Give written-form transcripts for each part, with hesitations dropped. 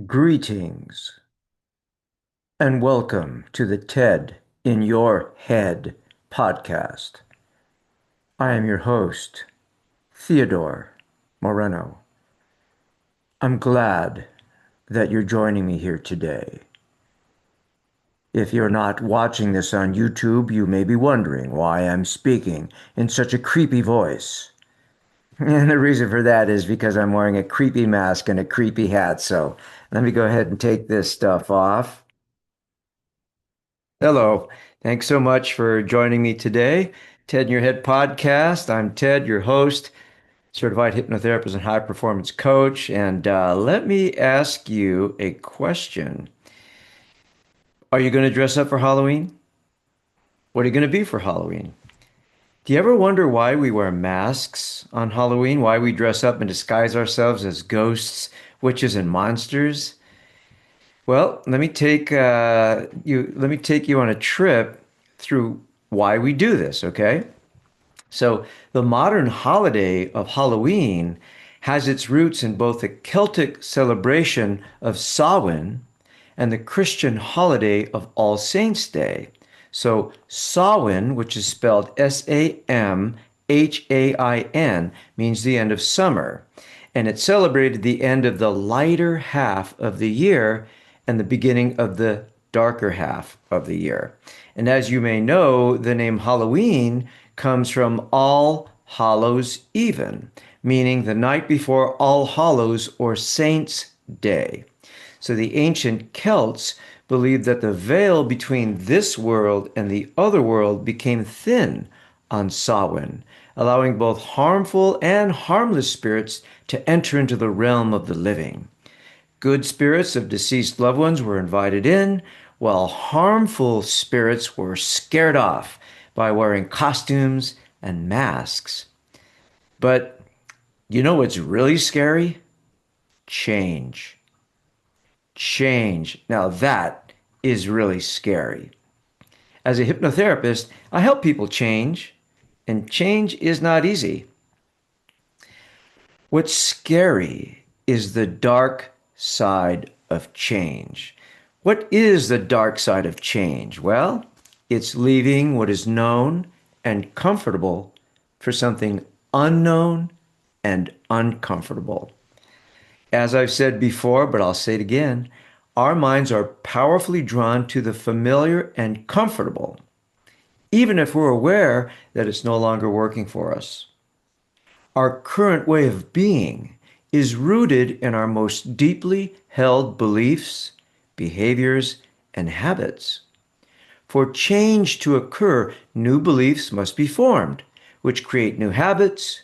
Greetings and welcome to the TED in Your Head podcast. I am your host, Theodore Moreno. I'm glad that you're joining me here today. If you're not watching this on YouTube, you may be wondering why I'm speaking in such a creepy voice. And the reason for that is because I'm wearing a creepy mask and a creepy hat. So let me go ahead and take this stuff off. Hello. Thanks so much for joining me today. Ted in Your Head podcast. I'm Ted, your host, certified hypnotherapist and high performance coach. And let me ask you a question. Are you going to dress up for Halloween? What are you going to be for Halloween? Do you ever wonder why we wear masks on Halloween? Why we dress up and disguise ourselves as ghosts, witches, and monsters? Well, let me take you on a trip through why we do this, okay? So, the modern holiday of Halloween has its roots in both the Celtic celebration of Samhain and the Christian holiday of All Saints' Day. So, Samhain, which is spelled Samhain, means the end of summer, and it celebrated the end of the lighter half of the year and the beginning of the darker half of the year. And as you may know, the name Halloween comes from All Hallows Even, meaning the night before All Hallows or Saints' Day. So the ancient Celts believed that the veil between this world and the other world became thin on Samhain, allowing both harmful and harmless spirits to enter into the realm of the living. Good spirits of deceased loved ones were invited in, while harmful spirits were scared off by wearing costumes and masks. But you know what's really scary? Change. Change. Now that is really scary. As a hypnotherapist, I help people change, and change is not easy. What's scary is the dark side of change. What is the dark side of change? Well, it's leaving what is known and comfortable for something unknown and uncomfortable. As I've said before, but I'll say it again, our minds are powerfully drawn to the familiar and comfortable, even if we're aware that it's no longer working for us. Our current way of being is rooted in our most deeply held beliefs, behaviors, and habits. For change to occur, new beliefs must be formed, which create new habits,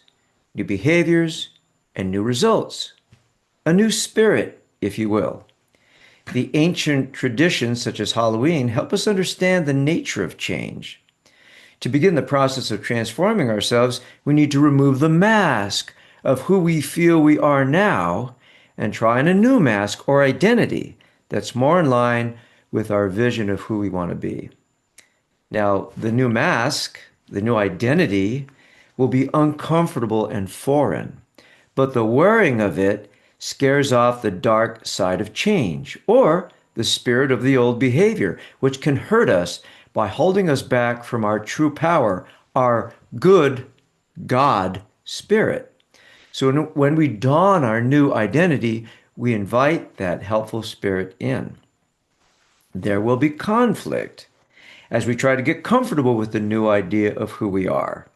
new behaviors, and new results. A new spirit, if you will. The ancient traditions, such as Halloween, help us understand the nature of change. To begin the process of transforming ourselves, we need to remove the mask of who we feel we are now and try on a new mask or identity that's more in line with our vision of who we want to be. Now, the new mask, the new identity, will be uncomfortable and foreign, but the wearing of it scares off the dark side of change or the spirit of the old behavior, which can hurt us by holding us back from our true power, our good God spirit. So when we don our new identity, we invite that helpful spirit in. There will be conflict as we try to get comfortable with the new idea of who we are.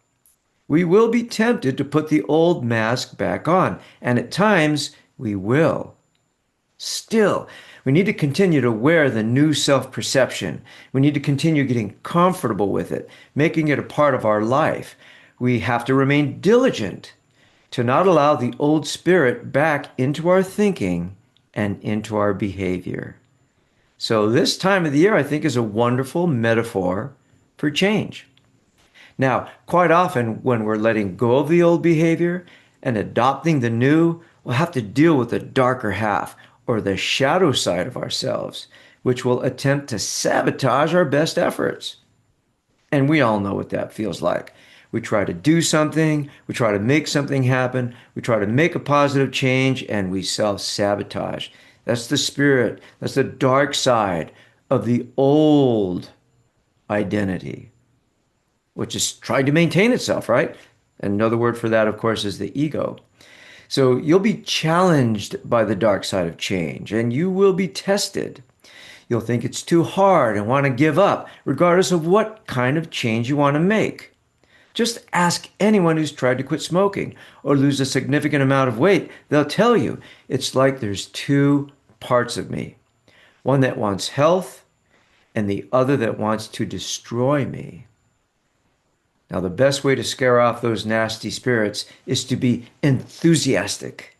We will be tempted to put the old mask back on, and at times we will. Still, we need to continue to wear the new self-perception. We need to continue getting comfortable with it, making it a part of our life. We have to remain diligent to not allow the old spirit back into our thinking and into our behavior. So this time of the year, I think, is a wonderful metaphor for change. Now, quite often when we're letting go of the old behavior and adopting the new, we'll have to deal with the darker half or the shadow side of ourselves, which will attempt to sabotage our best efforts. And we all know what that feels like. We try to do something, we try to make something happen, we try to make a positive change, and we self-sabotage. That's the spirit. That's the dark side of the old identity, which is trying to maintain itself, right? And another word for that, of course, is the ego. So you'll be challenged by the dark side of change and you will be tested. You'll think it's too hard and want to give up, regardless of what kind of change you want to make. Just ask anyone who's tried to quit smoking or lose a significant amount of weight. They'll tell you it's like there's two parts of me, one that wants health and the other that wants to destroy me. Now, the best way to scare off those nasty spirits is to be enthusiastic.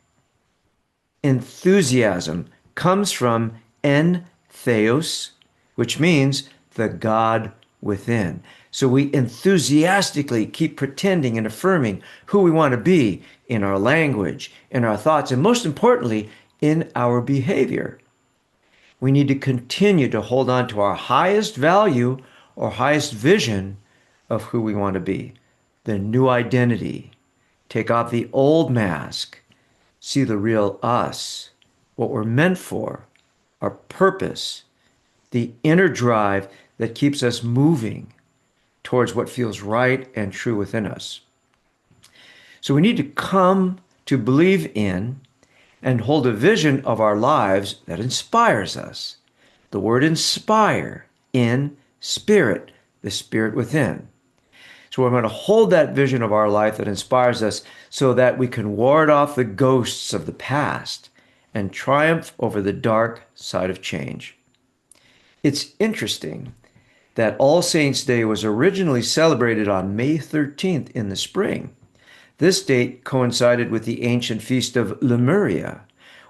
Enthusiasm comes from entheos, which means the God within. So we enthusiastically keep pretending and affirming who we want to be in our language, in our thoughts, and most importantly, in our behavior. We need to continue to hold on to our highest value or highest vision of who we want to be, the new identity. Take off the old mask, see the real us, what we're meant for, our purpose, the inner drive that keeps us moving towards what feels right and true within us. So we need to come to believe in and hold a vision of our lives that inspires us. The word inspire, in spirit, the spirit within. So we're going to hold that vision of our life that inspires us so that we can ward off the ghosts of the past and triumph over the dark side of change. It's interesting that All Saints' Day was originally celebrated on May 13th in the spring. This date coincided with the ancient feast of Lemuria,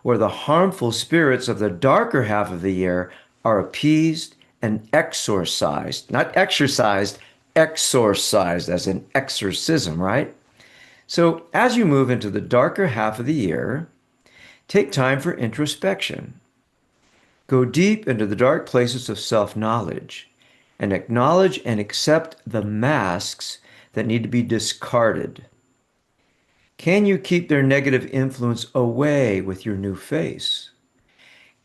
where the harmful spirits of the darker half of the year are appeased and exorcised. Not exercised, exorcised as in exorcism, right? So as you move into the darker half of the year, take time for introspection. Go deep into the dark places of self-knowledge and acknowledge and accept the masks that need to be discarded. Can you keep their negative influence away with your new face?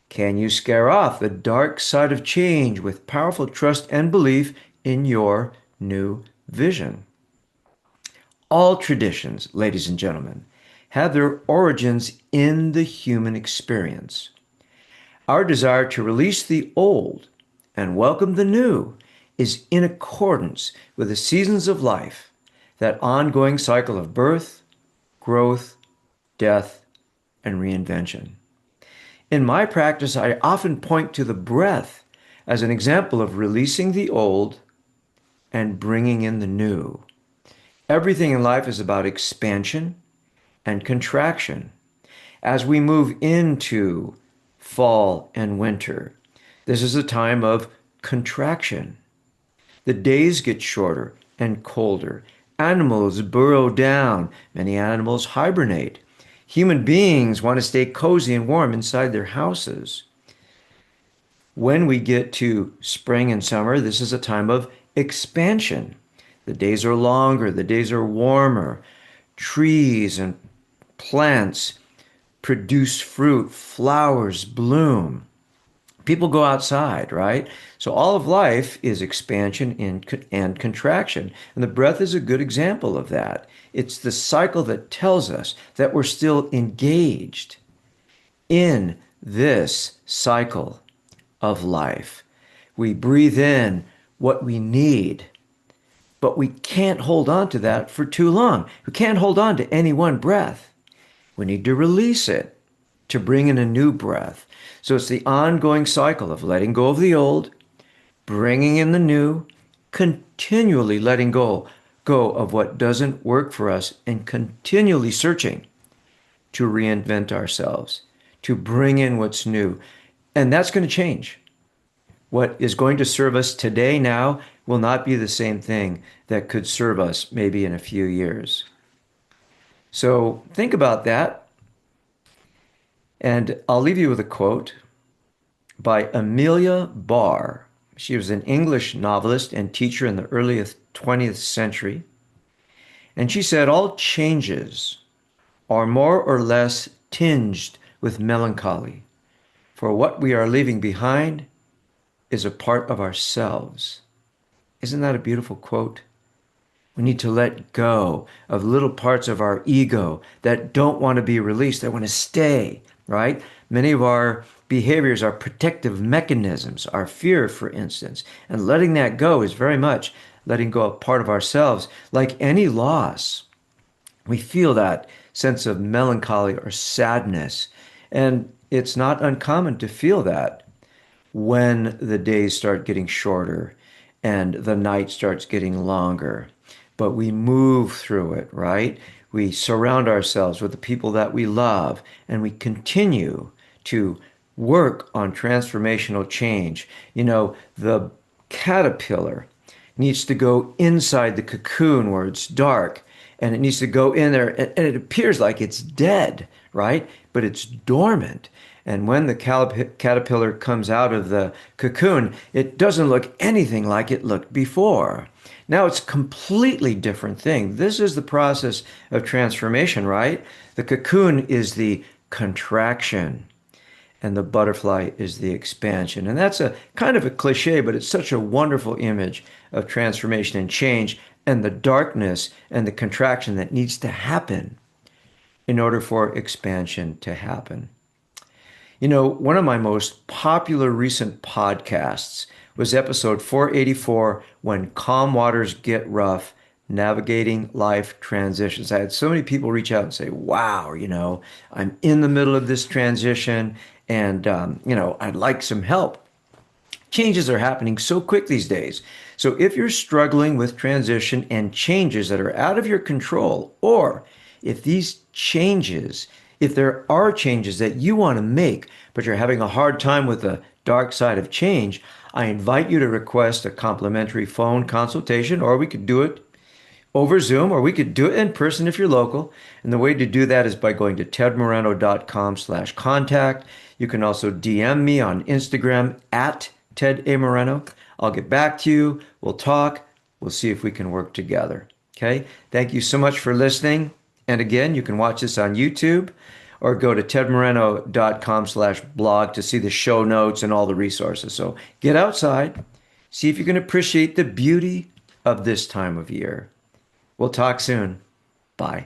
Can you scare off the dark side of change with powerful trust and belief in your new vision? All traditions, ladies and gentlemen, have their origins in the human experience. Our desire to release the old and welcome the new is in accordance with the seasons of life, that ongoing cycle of birth, growth, death, and reinvention. In my practice, I often point to the breath as an example of releasing the old and bringing in the new. Everything in life is about expansion and contraction. As we move into fall and winter, this is a time of contraction. The days get shorter and colder. Animals burrow down. Many animals hibernate. Human beings want to stay cozy and warm inside their houses. When we get to spring and summer, this is a time of expansion. The days are longer, the days are warmer. Trees and plants produce fruit, flowers bloom. People go outside, right? So all of life is expansion and contraction. And the breath is a good example of that. It's the cycle that tells us that we're still engaged in this cycle of life. We breathe in what we need, but we can't hold on to that for too long. We can't hold on to any one breath. We need to release it to bring in a new breath. So it's the ongoing cycle of letting go of the old, bringing in the new, continually letting go of what doesn't work for us, and continually searching to reinvent ourselves, to bring in what's new. And that's going to change. What is going to serve us today now will not be the same thing that could serve us maybe in a few years. So think about that. And I'll leave you with a quote by Amelia Barr. She was an English novelist and teacher in the early 20th century. And she said, all changes are more or less tinged with melancholy, For what we are leaving behind is a part of ourselves. Isn't that a beautiful quote? We need to let go of little parts of our ego that don't want to be released, that want to stay, right? Many of our behaviors are protective mechanisms, our fear, for instance. And letting that go is very much letting go of part of ourselves. Like any loss, we feel that sense of melancholy or sadness. And it's not uncommon to feel that when the days start getting shorter and the night starts getting longer. But we move through it, right? We surround ourselves with the people that we love, and we continue to work on transformational change. You know, the caterpillar needs to go inside the cocoon where it's dark, and it needs to go in there, and it appears like it's dead, right? But it's dormant. And when the caterpillar comes out of the cocoon, it doesn't look anything like it looked before. Now it's a completely different thing. This is the process of transformation, right? The cocoon is the contraction and the butterfly is the expansion. And that's a kind of a cliche, but it's such a wonderful image of transformation and change and the darkness and the contraction that needs to happen in order for expansion to happen. You know, one of my most popular recent podcasts was episode 484, When Calm Waters Get Rough, Navigating Life Transitions. I had so many people reach out and say, wow, you know, I'm in the middle of this transition and, you know, I'd like some help. Changes are happening so quick these days. So if you're struggling with transition and changes that are out of your control, or if these changes, if there are changes that you want to make, but you're having a hard time with the dark side of change, I invite you to request a complimentary phone consultation, or we could do it over Zoom, or we could do it in person if you're local. And the way to do that is by going to tedmoreno.com/contact. You can also DM me on Instagram at Ted A. Moreno. I'll get back to you. We'll talk. We'll see if we can work together. Okay. Thank you so much for listening. And again, you can watch this on YouTube or go to tedmoreno.com/blog to see the show notes and all the resources. So get outside, see if you can appreciate the beauty of this time of year. We'll talk soon. Bye.